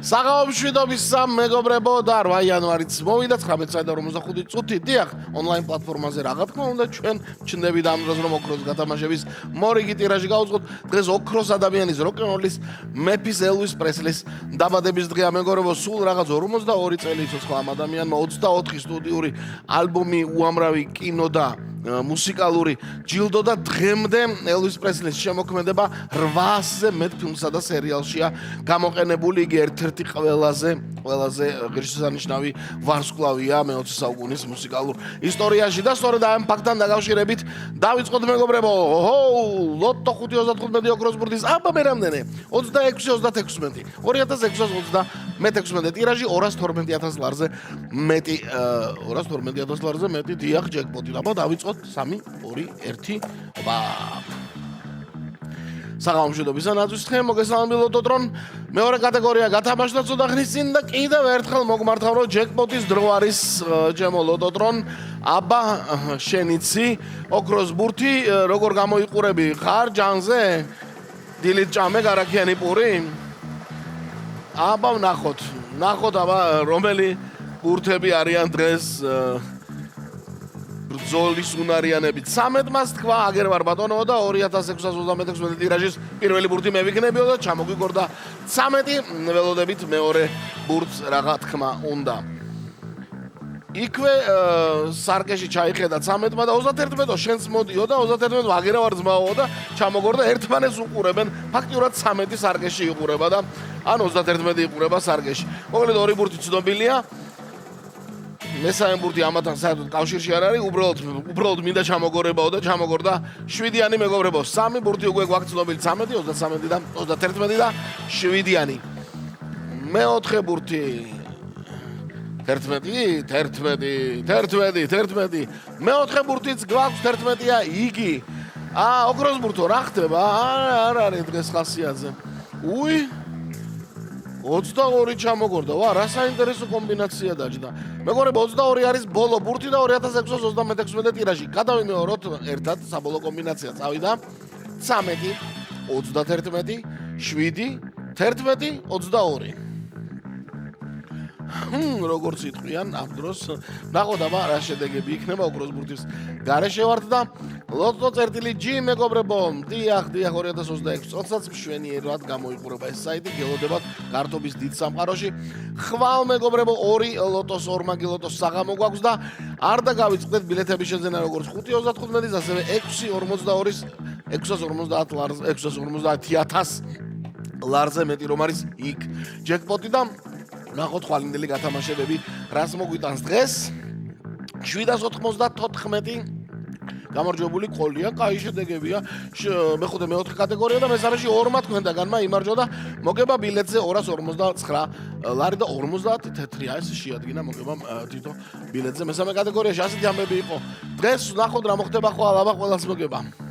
საღამომშვიდობის მეგობრებო და 8 იანვარიც მოვიდა 19:45 წუთი. დიახ, ონლაინ პლატფორმაზე რა თქმა უნდა ჩვენ ჩნდებით ამ დროს რომ ოქროს გათამაშების მორიგი ტირაჟი გავუძღოთ. დღეს ოქროს ადამიანის როკ-ენ-როლის მეფის ელვის პრესლის დაბადების დღეა მეგობრებო. სულ რაღაც 42 წელი იცოცხლა ამ ადამიანმა 24 სტუდიური ალბომი, უამრავი კინო და მუსიკალური ჯილდო და დღემდე ელვის პრესლის შემოქმედება 800-ზე მეტ ფილმსა და სერიალშია გამოყენებული. იგი ერთ-ერთი ყველაზე ღირსშესანიშნავი ვარსკვლავია მე-20 საუკუნის მუსიკალურ ისტორიაში და სწორედ ამ ფაქტთან დაკავშირებით დავიწყოთ მეგობრებო. ლოტო 535 ოქროს ბურთის აბა მე რამდენი 26-36 2026 ტირაჟი 212,000 ლარზე მეტი 212,000 ლარზე მეტი დიახ ჯეკპოტი. აბა დავიწყოთ 3 2 1 ოპა საღამომშვიდობის ანაძვის ხე მოგესალმები ლოტოტრონ მეორე კატეგორია გათამაშდა ცოტა ხნის წინ და კიდევ ერთხელ მოგმართავ რომ ჯეკპოტის დრო არის ჩემო ლოტოტრონ. აბა შენიცი ოქროს ბურთი როგორ გამოიყურები ხარ ჯანზე დილით ჭამე გარაქიანი პური. აბა ნახოთ აბა რომელი ბურთები არიან დღეს ბრძოლის უნარიანებით. 13-მას თქვა აგერ ვარ ბატონო და 2626 ტირაჟის პირველი ბურთი მე ვიქნებიო და ჩამოგვიგორდა 13 ველოდებით მეორე ბურთს რაღა თქმა უნდა. იქვე სარკეში ჩაიხედა 13-მა და 31-ო შენც მოდიო და 31-ო აგერა ვარ ძმაო და ჩამოგორდა ერთმანეთს უყურებენ. ფაქტიურად 13 სარკეში იყურება და ან 31 იყურება სარკეში. მოკლედ ორი ბურთი ცნობილია. მესამე ბურთი ამათან საერთოდ კავშირში არ არის, უბრალოდ მინდა ჩამოგორებაო და ჩამოგორდა 7-იანი მეგობრებო. 3 ბურთი უკვე გვაქვს ცნობილი 13, 33 და 31 და 7-იანი. მეოთხე ბურთი 11. მეოთხე ბურთიც გვაქვს 11-ია იგი. ოქროს ბურთო რა ხდება? არ არის დღეს ხასიათზე. 22 ჩამოგორდა. რა საინტერესო კომბინაცია დაჭდა. მეგობრებო 22 არის ბოლო ბურთი და 2626 ტირაჟი. გადავიმეოროთ ერთად საბოლოო კომბინაცია წავიდა 13, 31, 7, 11, 22. როგორც იტყვიან ამ დროს ნახოთ აბა რა შედეგები იქნება ოქროს ბურთის გარეშე ვართ და ლოტო წერტილი G მეგობრებო. დიახ 2026 წელსაც მშვენიერად გამოიყურება ეს საიტი, გელოდებათ გართობის დიდ სამყაროში. ხვალ მეგობრებო 2 ლოტოს 2 მაგი ლოტოს საღამო გვაქვს და არ დაგავიწყდეთ ბილეთების შეძენა როგორც 5.35-ის ასევე 650,000 ლარზე მეტი რომ არის იქ ჯეკპოტი და ნახოთ ხვალინდელი გათამაშებები რას მოგვიტანს დღეს. 794 გამარჯვებული ყოლია, კაი შედეგებია. მეხუთე მეოთხე კატეგორია და მესამეში 2 თქვენდაგანმა იმარჯვა და მოგება ბილეთზე 259 ლარი და 50 თეთრი. ეს შეადგინა მოგებამ თითო ბილეთზე მესამე კატეგორიაში. ასეთი ამბები იყო. დღეს ნახოთ რა მოხდება ხვალ, აბა ყველას მოგება.